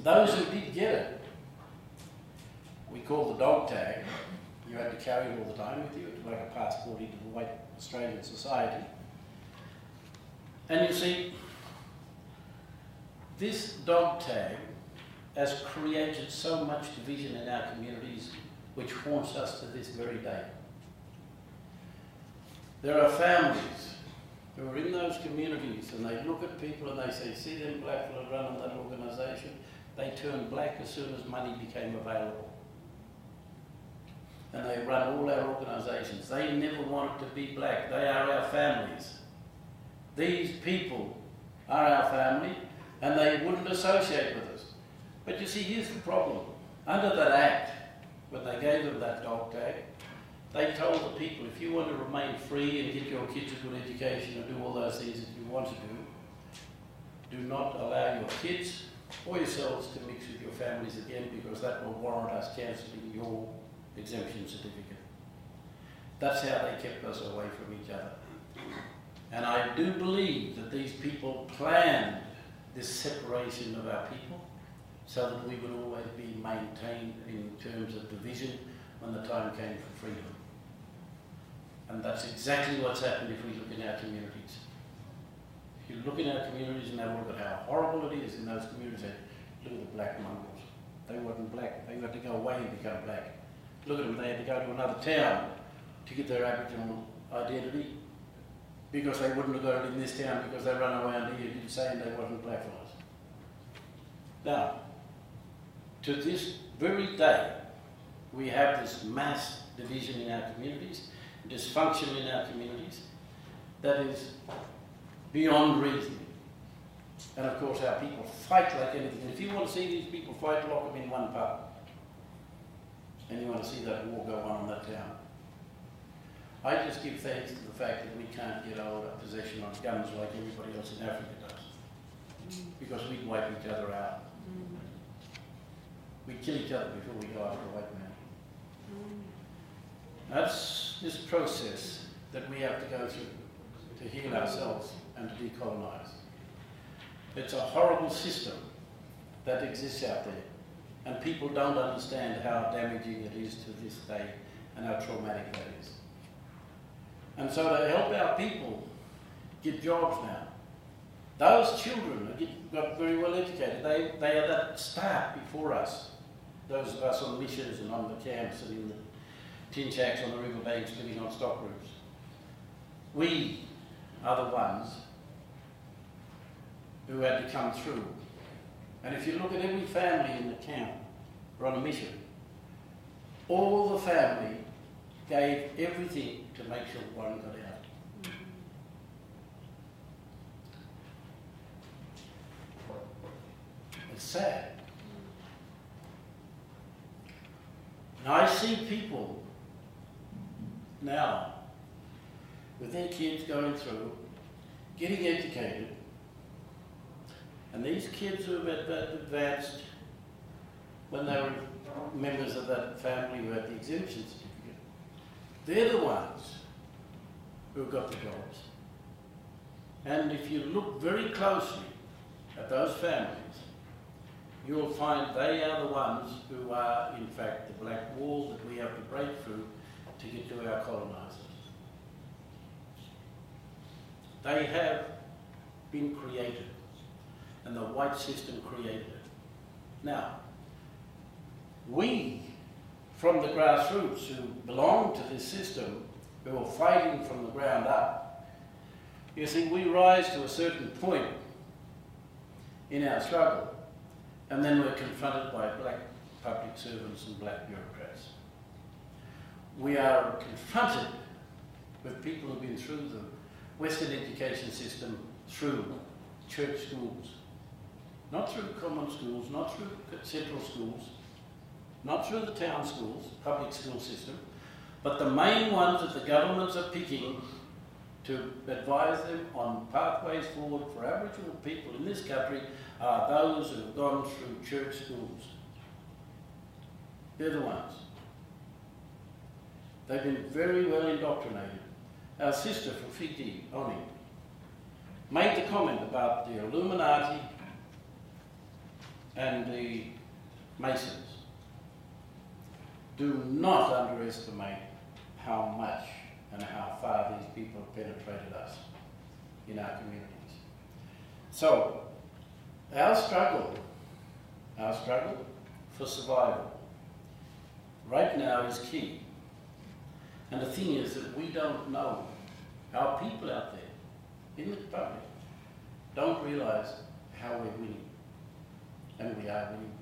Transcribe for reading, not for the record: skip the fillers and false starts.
those who did get it, we call the dog tag. You had to carry it all the time with you. It was like a passport into the white Australian society. And you see, this dog tag has created so much division in our communities, which haunts us to this very day. There are families who are in those communities and they look at people and they say, see them black fellas running that organisation? They turned black as soon as money became available. And they run all our organisations. They never wanted to be black. They are our families. These people are our family and they wouldn't associate with us. But you see, here's the problem. Under that act, when they gave them that dog tag, they told the people, if you want to remain free and get your kids a good education and do all those things that you want to do not allow your kids or yourselves to mix with your families again, because that will warrant us cancelling your exemption certificate. That's how they kept us away from each other. And I do believe that these people planned this separation of our people so that we would always be maintained in terms of division when the time came for freedom. And that's exactly what's happened if we look in our communities. If you look in our communities and have a look at how horrible it is in those communities, look at the black mongrels. They weren't black, they had to go away and become black. Look at them, they had to go to another town to get their Aboriginal identity, because they wouldn't have got it in this town because they run around here saying they wasn't black fellas. Now, to this very day, we have this mass division in our communities, dysfunction in our communities, that is beyond reason. And of course our people fight like anything. And if you want to see these people fight, lock them in one pub. And you want to see that war go on in that town. I just give thanks to the fact that we can't get our possession on guns like everybody else in Africa does. Because we'd wipe each other out. We'd kill each other before we go after a white man. That's this process that we have to go through to heal ourselves and to decolonise. It's a horrible system that exists out there, and people don't understand how damaging it is to this day and how traumatic that is. And so to help our people get jobs now, those children got very well educated. They are that start before us. Those of us on missions and on the camps and in the tin shacks on the riverbanks living on stock roofs. We are the ones who had to come through. And if you look at every family in the camp or on a mission, all the family gave everything to make sure one got out. It's sad. And I see people now with their kids going through, getting educated, and these kids who have advanced when they were members of that family who had the exemption certificate, they're the ones who got the jobs. And if you look very closely at those families, you'll find they are the ones who are, in fact, the black wall that we have to break through to get to our colonisers. They have been created, and the white system created it. Now, we, from the grassroots who belong to this system, who are fighting from the ground up, you see, we rise to a certain point in our struggle, and then we're confronted by black public servants and black bureaucrats. We are confronted with people who've been through the Western education system, through church schools, not through common schools, not through central schools, not through the town schools, public school system, but the main ones that the governments are picking to advise them on pathways forward for Aboriginal people in this country are those who have gone through church schools. They're the ones. They've been very well indoctrinated. Our sister from Fiji, Oni, made the comment about the Illuminati and the Masons. Do not underestimate how much and how far these people have penetrated us in our communities. So, our struggle for survival right now is key. And the thing is that we don't know, our people out there in the public don't realise how we're winning. And we are winning.